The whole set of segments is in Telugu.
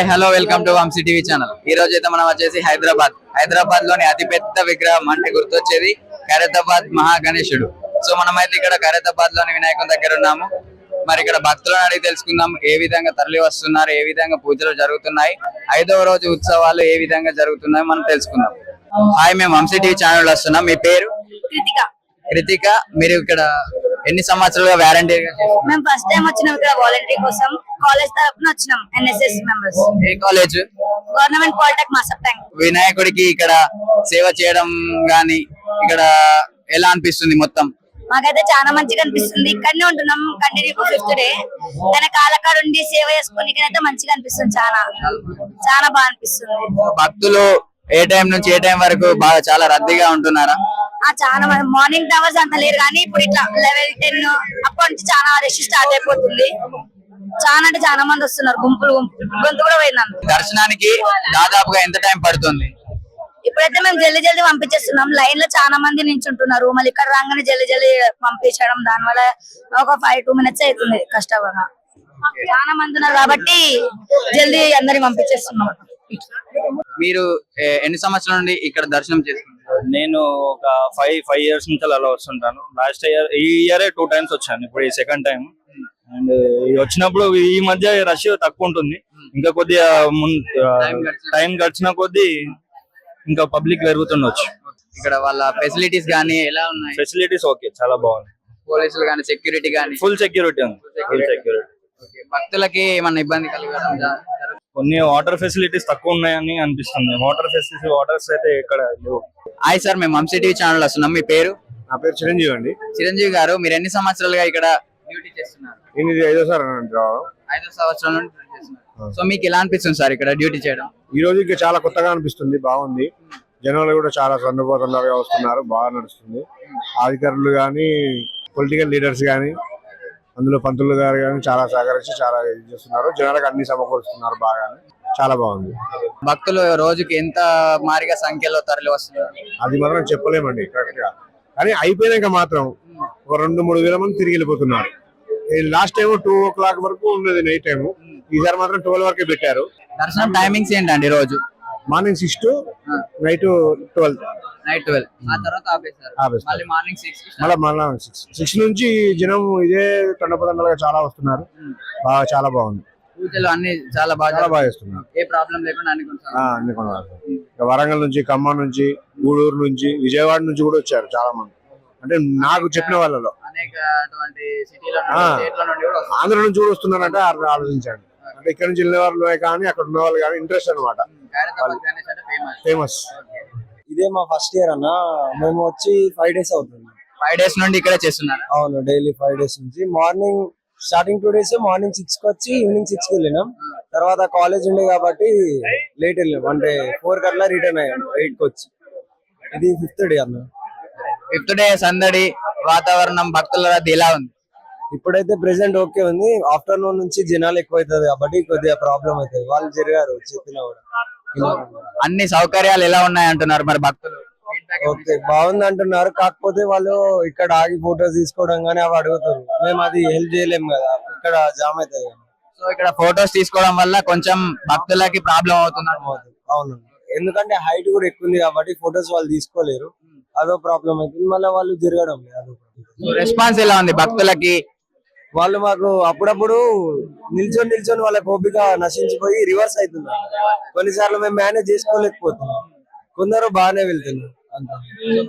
Hi hello welcome to Vamshi TV channel. ఈ రోజు అయితే మనం వచ్చేసి హైదరాబాద్ లోని అతిపెద్ద విగ్రహం అంటే గుర్తొచ్చేది ఖైరతాబాద్ మహాగణేశుడు. సో మనమైతే ఇక్కడ ఖైరతాబాద్ లోని వినాయకుని దగ్గర ఉన్నాము. మరి ఇక్కడ భక్తులను అడిగి తెలుసుకుందాం ఏ విధంగా తరలి వస్తున్నారు, ఏ విధంగా పూజలు జరుగుతున్నాయి, 5వ రోజు ఉత్సవాలు ఏ విధంగా జరుగుతున్నాయి మనం తెలుసుకుందాం. హాయ్, మేము వంశీ టీవీ ఛానల్ వస్తున్నాం. మీ పేరు? కృతిక. మీరు ఇక్కడ ఎన్ని సంవత్సరాలుగా వాలంటీర్గా చేస్తున్నారు? మేము ఫస్ట్ టైం వచ్చినాం ఇక్కడ వాలంటరీ కోసం. కాలేజ్ తరపున వచ్చినాం, ఎన్ఎస్ఎస్ మెంబర్స్. ఏ కాలేజ్? గవర్నమెంట్ పాలిటెక్ మాసప్టాంగ్. వినాయకుడికి ఇక్కడ సేవ చేయడం గాని ఇక్కడ ఎలా అనిపిస్తుంది? మొత్తం మాకైతే చాలా మంచిగా అనిపిస్తుంది. ఇక్కడనే ఉంటున్నాం కంటిన్యూ 5th డే. తన కాలకాడ ఉండి సేవ చేసుకుని అయితే మంచిగా అనిపిస్తుంది. చాలా బాగా అనిపిస్తుంది. భక్తులు ఏ టైం నుంచి ఏ టైం వరకు బాగా చాలా రద్దీగా ఉంటున్నారా? చాలా మార్నింగ్ అవర్స్ అంత లేరు, కానీ ఇప్పుడు ఇట్లా 11, 10 అప్పటి నుంచి చాలా రష్ స్టార్ట్ అయిపోతుంది. చాలా అంటే చాలా మంది వస్తున్నారు, గుంపులు గొంతు కూడా పోయింది. దర్శనానికి దాదాపుగా ఎంత టైం పడుతుంది? ఇప్పుడైతే మేము జల్దీ పంపించేస్తున్నాం. లైన్ లో చాలా మంది నించుంటున్నారు. మళ్ళీ ఇక్కడ రాగానే జల్దీ పంపించడం, దానివల్ల ఒక 5-2 minutes అవుతుంది కష్టంగా. చాలా మంది ఉన్నారు కాబట్టి జల్దీ అందరికి పంపించేస్తున్నాం. మీరు ఎన్ని సంవత్సరాల నుండి ఇక్కడ దర్శనం చేసుకుంటారు? నేను ఒక 5 years నుంచి అలా వస్తుంటాను. ఈ ఇయర్ 2 times వచ్చాను, ఇప్పుడు ఈ సెకండ్ టైం. అండ్ వచ్చినప్పుడు ఈ మధ్య రష్ తక్కువ ఉంటుంది. ఇంకా కొద్దిగా టైం గడిచిన కొద్దీ ఇంకా పబ్లిక్ పెరుగుతుండొచ్చు. ఇక్కడ వాళ్ళ ఫెసిలిటీస్ గానీ ఎలా ఉన్నాయి? ఫెసిలిటీస్ ఓకే, చాలా బాగున్నాయి. పోలీసులు గానీ, సెక్యూరిటీ గానీ? ఫుల్ సెక్యూరిటీ ఉంది. Full security. భక్తులకి ఏమన్నా ఇబ్బంది కలగడం? కొన్ని వాటర్ ఫెసిలిటీస్ తక్కువ ఉన్నాయని అనిపిస్తుంది. వాటర్స్ అయితే ఇక్కడ లేవు. హాయ్ సార్, మేము వంశీ టీవీ ఛానల్ వస్తున్నాం. మీ పేరు? నా పేరు చిరంజీవి అండి. చిరంజీవి గారు, మీరు ఎన్ని సంవత్సరాలుగా ఇక్కడ డ్యూటీ చేస్తున్నారు? నేను ఇది 5వ సంవత్సరాల నుండి డ్యూటీ చేస్తున్నారు. సో మీకు ఎలా అనిపిస్తుంది సార్ ఇక్కడ డ్యూటీ చేయడం? ఈ రోజు ఇంకా చాలా కొత్తగా అనిపిస్తుంది, బాగుంది. జనాలు కూడా చాలా సందర్భంగా వస్తున్నారు, బాగా నడుస్తుంది. అధికారులు కానీ, పొలిటికల్ లీడర్స్ కానీ, అందులో పంతులు గారు కానీ చాలా సహకరించి చాలా ఇది చేస్తున్నారు. జనాలకు అన్ని సమకూరుస్తున్నారు, బాగా చాలా బాగుంది. భక్తులు రోజుకి ఎంత మారిగా సంఖ్యలో తరలి వస్తున్నారు? అది మాత్రం చెప్పలేమండి కరెక్ట్ గా, కానీ అయిపోయినాక మాత్రం ఒక 2-3 వేల మంది తిరిగి వెళ్ళిపోతున్నారు. లాస్ట్ టైం 2 o'clock వరకు ఉన్నది నైట్ టైం, ఈసారి మాత్రం 12 వరకే పెట్టారు. దర్శనం టైమింగ్స్ ఏంటండి? రోజు మార్నింగ్ 6 to నైట్ 12. నైట్ 12 ఆ తర్వాత ఆపేస్తారు. మళ్ళీ మార్నింగ్ 6 మళ్ళీ 6 నుంచి జనం ఇదే తండపదండలుగా చాలా వస్తున్నారు. బాగా చాలా బాగుంది. పూజలు అన్ని చాలా బాగా చేస్తున్నారు. ఏ ప్రాబ్లం లేకుండా అన్ని కొనసాగుతుంది. వరంగల్ నుంచి, ఖమ్మం నుంచి, గూడూరు నుంచి, విజయవాడ నుంచి కూడా వచ్చారు చాలా మంది. అంటే నాకు చెప్పిన వాళ్ళలో ఆంధ్ర నుంచి కూడా వస్తున్నారంటే ఆలోచించండి. అంటే ఇక్కడ నుంచి వెళ్ళిన వాళ్ళు కానీ అక్కడ ఉన్న వాళ్ళు కానీ ఇంట్రెస్ట్ అనమాట. ఫేమస్. ఇదే మా ఫస్ట్ ఇయర్ అన్న. మేము వచ్చి 5 days అవుతుంది. 5 days నుండి ఇక్కడే చేస్తున్నారు? అవును, డైలీ 5 days నుంచి. మార్నింగ్ స్టార్టింగ్ 2 days మార్నింగ్ 6కి వచ్చి ఈవినింగ్ 6కి వెళ్ళినాం. తర్వాత కాలేజ్ ఉండే కాబట్టి లేట్ వెళ్ళినాం, అంటే 4 కట్లా రిటర్న్ అయ్యాం 8కి వచ్చి. ఇది 5th డే అన్న. 5th డే సందడి వాతావరణం, భక్తుల రద్దీ ఎలా ఉంది? ఇప్పుడైతే ప్రెసెంట్ ఓకే ఉంది. ఆఫ్టర్నూన్ నుంచి జనాలు ఎక్కువ అవుతుంది కాబట్టి కొద్దిగా ప్రాబ్లం అవుతుంది. వాళ్ళు జరిగారు చెప్పినా కూడా. అన్ని సౌకర్యాలు ఎలా ఉన్నాయి అంటున్నారు మరి భక్తులు? ఓకే, బాగుంది అంటున్నారు. కాకపోతే వాళ్ళు ఇక్కడ ఆగి ఫోటోస్ తీసుకోవడం కానీ అవి అడుగుతారు. మేము అది హెల్ప్ చేయలేము కదా, ఇక్కడ జామ్ అవుతాయి. సో ఇక్కడ ఫోటోస్ తీసుకోవడం వల్ల కొంచెం భక్తులకి ప్రాబ్లం అవుతుంది. అవును, ఎందుకంటే హైట్ కూడా ఎక్కువ ఉంది కాబట్టి ఫోటోస్ వాళ్ళు తీసుకోలేరు. అదో ప్రాబ్లం అవుతుంది. మళ్ళీ వాళ్ళు జరగడం లేదు. రెస్పాన్స్ ఎలా ఉంది భక్తులకి? వాళ్ళు మాకు అప్పుడప్పుడు నిల్చొని వాళ్ళ ఓపిక నశించిపోయి రివర్స్ అవుతున్నారు. కొన్నిసార్లు మేము మేనేజ్ చేసుకోలేకపోతున్నాం. కొందరు బాగానే వెళ్తున్నారు. అంత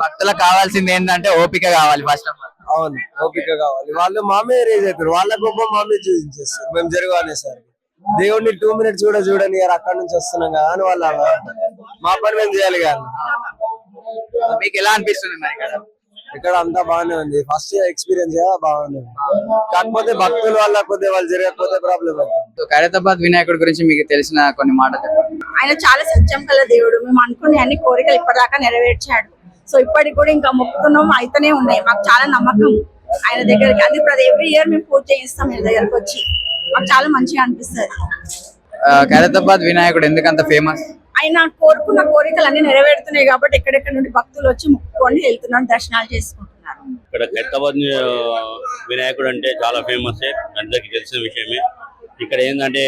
భక్తులకు కావాల్సింది ఏంటంటే ఓపిక కావాలి ఫస్ట్ ఆఫ్ ఆల్. అవును, ఓపిక కావాలి. వాళ్ళు మామే రేజ్ అవుతారు, వాళ్ళ గొప్ప మామే చూపించేస్తారు. మేము జరగనేసరికి దేవుడిని 2 minutes కూడా చూడని అక్కడ నుంచి వస్తున్నాం కదా అని వాళ్ళు మా పని మేము చేయాలి కానీ. మీకు ఎలా అనిపిస్తుంది మరి ఇక్కడ అంతా బాగానే ఉంది. ఫస్ట్ ఎక్స్పీరియన్స్ బాగుంది. కాకపోతే భక్తుల వల్ల కొద్దిగా వాళ్ళు జరగకపోతే ప్రాబ్లం అవుతుంది. ఖైరతాబాద్ వినాయకుడి గురించి మీకు తెలిసిన కొన్ని మాటలు చెప్పండి. ఆయన చాలా సత్యం కల దేవుడు. మేము అనుకునే అన్ని కోరికలు ఇప్పటిదాకా నెరవేర్చాడు. సో ఇప్పటికి కూడా ఇంకా మొక్కుతున్నాం, అయితేనే ఉన్నాయి. మాకు చాలా నమ్మకం ఆయన దగ్గరికి. అది ఎవ్రీ ఇయర్ మేము పూజ చేయిస్తాం ఆయన దగ్గరకు వచ్చి. మాకు చాలా మంచిగా అనిపిస్తుంది. ఖైరతాబాద్ వినాయకుడు ఎందుకంత ఫేమస్? ఆయన కోరుకున్న కోరికలు అన్ని నెరవేరుతున్నాయి కాబట్టి ఎక్కడెక్కడ నుండి భక్తులు వచ్చి మొక్కుకొని వెళ్తున్నారు, దర్శనాలు చేసుకుంటున్నారు. ఇక్కడ ఖైరతాబాద్ వినాయకుడు అంటే చాలా ఫేమస్, అందరికి తెలిసిన విషయమే. ఇక్కడ ఏంటంటే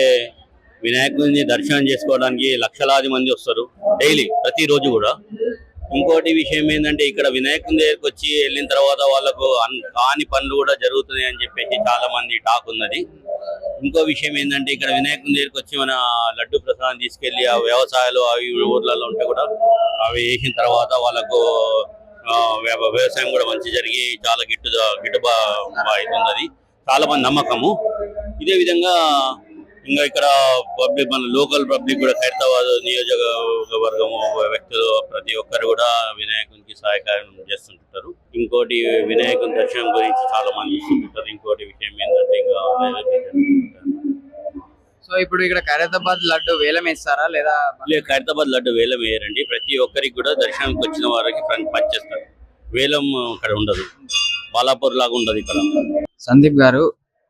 వినాయకుడిని దర్శనం చేసుకోవడానికి లక్షలాది మంది వస్తారు డైలీ, ప్రతిరోజు కూడా. ఇంకోటి విషయం ఏంటంటే ఇక్కడ వినాయకుని దగ్గరికి వచ్చి వెళ్ళిన తర్వాత వాళ్ళకు కాని పనులు కూడా జరుగుతున్నాయి అని చెప్పేసి చాలా మంది టాక్ ఉన్నది. ఇంకో విషయం ఏంటంటే ఇక్కడ వినాయకుని దగ్గరికి వచ్చి మన లడ్డు ప్రసాదం తీసుకెళ్లి ఆ వ్యవసాయాలు అవి ఊర్లలో ఉంటే కూడా అవి వేసిన తర్వాత వాళ్ళకు వ్యవసాయం కూడా మంచి జరిగి చాలా గిట్టుబా అవుతుంది. చాలా మంది నమ్మకము. ఇదే విధంగా ఇంకా ఇక్కడ పబ్లిక్, మన లోకల్ పబ్లిక్ కూడా ఖైరతాబాద్ నియోజకవర్గము వ్యక్తులు ప్రతి ఒక్కరు కూడా వినాయకునికి సహాయకారం చేస్తుంటారు. ఇంకోటి వినాయకుని దర్శనం గురించి చాలా మంది ఇస్తుంటారు. ఇంకోటి విషయం ఏంటంటే ఇంకా సో ఇప్పుడు ఇక్కడ ఖైరతాబాద్ లడ్డు వేలం వేస్తారా లేదా? ఖైరతాబాద్ లడ్డు వేలం వేయరండి. ప్రతి ఒక్కరికి కూడా దర్శనానికి వచ్చిన వారికి పనిచేస్తారు. వేలం అక్కడ ఉండదు, బాలాపూర్ లాగా ఉండదు ఇక్కడ. సందీప్ గారు,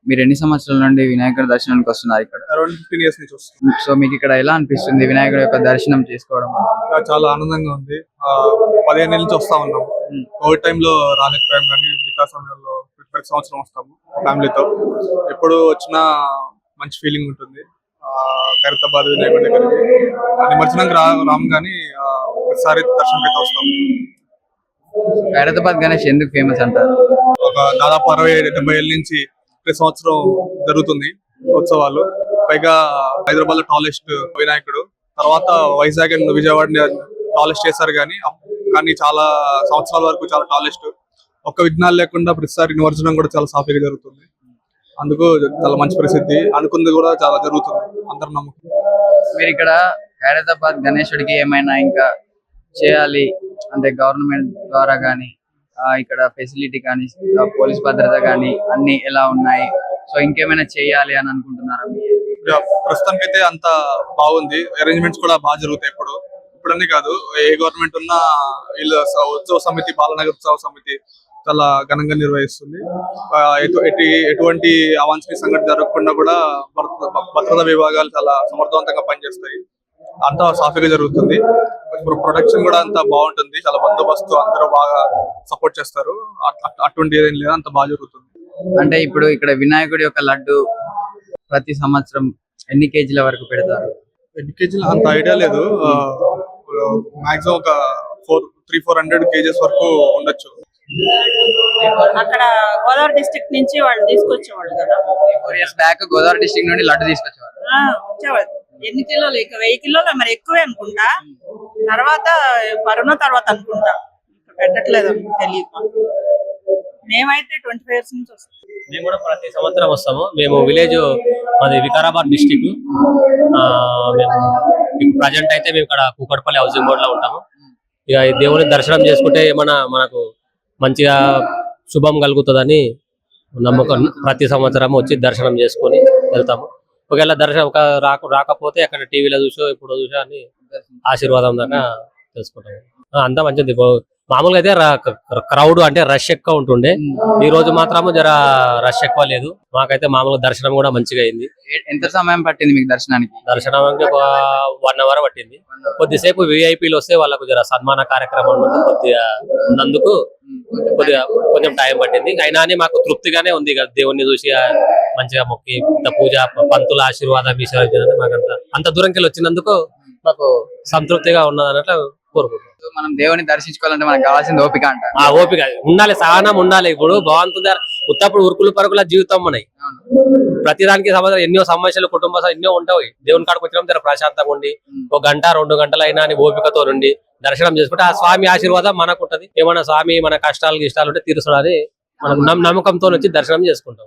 మీరు ఎన్ని సంవత్సరాల నుండి వినాయకుడి దర్శనానికి వస్తున్నారు ఇక్కడ? అరౌండ్ 15 years నుంచి వస్తుంది. సో మీకు ఇక్కడ ఎలా అనిపిస్తుంది వినాయకుడి యొక్క దర్శనం చేసుకోవడం? చాలా ఆనందంగా ఉంది. 15 ఏళ్ళ నుంచి వస్తా ఉన్నాం. కోవిడ్ టైంలో రాలేకపోయాం, కానీ మిగతా సమయంలో ప్రతి సంవత్సరం వస్తాము ఫ్యామిలీతో. ఎప్పుడు వచ్చినా మంచి ఫీలింగ్ ఉంటుంది. ఖైరతాబాద్ వినాయకుడి దగ్గరికి నిమజ్జనానికి రాము, కానీ ఒకసారి దర్శనం అయితే వస్తాం. ఖైరతాబాద్ గణేష్ ఎందుకు ఫేమస్ అంటారు? ఒక దాదాపు 60-70 ఏళ్ళ నుంచి ప్రతి సంవత్సరం జరుగుతుంది ఉత్సవాలు. పైగా హైదరాబాద్ లో టాలెస్ట్ వినాయకుడు, తర్వాత వైజాగ్ అండ్ విజయవాడని టాలెస్ట్ చేశారు. కానీ చాలా సంవత్సరాల వరకు చాలా టాలెస్ట్, ఒక్క విఘ్నాలు లేకుండా ప్రతిసారి నిమజ్జనం కూడా చాలా సాఫీగా జరుగుతుంది. అందుకు చాలా మంచి ప్రసిద్ధి. అనుకుంది కూడా చాలా జరుగుతుంది, అందరు నమ్మకం. మీరు ఇక్కడ ఖైరతాబాద్ గణేశుడికి ఏమైనా ఇంకా చేయాలి అంటే గవర్నమెంట్ ద్వారా కానీ ఇక్కడ ఫెసిలిటీ కానీ పోలీస్ భద్రత కానీ అన్ని ఎలా ఉన్నాయి? సో ఇంకేమైనా చేయాలి అని అనుకుంటున్నారా? ప్రస్తుతానికి అయితే అంత బాగుంది. అరేంజ్మెంట్స్ కూడా బాగా జరుగుతాయి. ఇప్పుడన్నీ కాదు, ఏ గవర్నమెంట్ ఉన్నా వీళ్ళు ఉత్సవ సమితి, బాలనగర్ ఉత్సవ సమితి చాలా ఘనంగా నిర్వహిస్తుంది. ఎటువంటి అవాంఛనీయ సంఘటన జరగకుండా కూడా భద్రతా విభాగాలు చాలా సమర్థవంతంగా పనిచేస్తాయి. అంతా సాఫీగా జరుగుతుంది. ప్రొడక్షన్ కూడా అంతా బాగుంటుంది. చాలా బందోబస్తు, అందరూ బాగా సపోర్ట్ చేస్తారు. అటువంటి ఏదేం లేదు, అంత బాగా జరుగుతుంది. అంటే ఇప్పుడు ఇక్కడ వినాయకుడి యొక్క లడ్డు ప్రతి సంవత్సరం ఎన్ని కేజీల వరకు పెడతారు? ఎన్ని కేజీలు అంత ఐడియా లేదు. మాక్సిమం ఒక 300-400 kgs వరకు ఉండొచ్చు. అక్కడ గోదావరి డిస్ట్రిక్ట్ నుంచి వాళ్ళు తీసుకొచ్చేవాళ్ళు కదా. 4 years బ్యాక్ గోదావరి డిస్ట్రిక్ట్ నుండి లడ్డు తీసుకొచ్చేవారు. వచ్చేవాళ్ళు. ఎన్ని కిలోలు? ఇక 1000 కిలోలు మరి ఎక్కువే అనుకుంటా. తర్వాత కరోనా తర్వాత అనుకుంటా పెట్టట్లేదు, తెలియదు. మేమైతే 25 years నుంచి వస్తాం. మేము కూడా ప్రతి సంవత్సరం వస్తాము. మేము విలేజ్, మాది వికారాబాద్ డిస్టిక్. మేము ప్రజెంట్ అయితే మేము ఇక్కడ కూకట్పల్లి హౌసింగ్ బోర్డ్ లో ఉంటాము. ఇక దేవుని దర్శనం చేసుకుంటే మనకు మంచిగా శుభం కలుగుతుందని నమ్మకం. ప్రతి సంవత్సరం వచ్చి దర్శనం చేసుకొని వెళ్తాము. ఒకవేళ దర్శనం రాకపోతే అక్కడ టీవీలో చూసో ఇప్పుడు చూసో అని ఆశీర్వాదం దాకా తెలుసుకుంటాము. అంతా మంచిది. మామూలుగా అయితే క్రౌడ్ అంటే రష్ ఎక్కువ ఉంటుండే. ఈ రోజు మాత్రము జర రష్ ఎక్కువ లేదు. మాకైతే మామూలుగా దర్శనం కూడా మంచిగా అయింది. ఎంత సమయం పట్టింది మీకు దర్శనానికి? దర్శనానికి ఒక 1 hour పట్టింది. కొద్దిసేపు విఐపీలు వస్తే వాళ్ళకు జర సన్మాన కార్యక్రమం కొద్దిగా ఉన్నందుకు కొంచెం టైం పట్టింది. అయినా మాకు తృప్తిగానే ఉంది. దేవుణ్ణి చూసి మంచిగా మొక్కి పూజ, పంతుల ఆశీర్వాదం మాకు అంత దూరంకి వెళ్ళి వచ్చినందుకు మాకు సంతృప్తిగా ఉన్నది అన్నట్లు కోరుకుంటున్నాం. మనం దేవుని దర్శించుకోవాలంటే మనకు కావాల్సింది ఓపిక అంట. ఆ ఓపిక ఉండాలి, సహనం ఉండాలి. ఇప్పుడు బాగుంటుంది ఉత్తప్పుడు ఉరుకులు పరుగుల జీవితం మనకి. ప్రతిదానికి ఎన్నో సమస్యలు, కుటుంబ ఎన్నో ఉంటాయి. దేవుని కాడికి వచ్చిన ప్రశాంతంగా ఉండి 1 గంట 2 గంటలు అయినా అని ఓపికతో నుండి దర్శనం చేసుకుంటే ఆ స్వామి ఆశీర్వాదం మనకు ఉంటది. ఏమైనా స్వామి మన కష్టాలు గిష్టాలు ఉంటే తీరుస్తాడని మనకు నమ్మకంతో వచ్చి దర్శనం చేసుకుంటాం.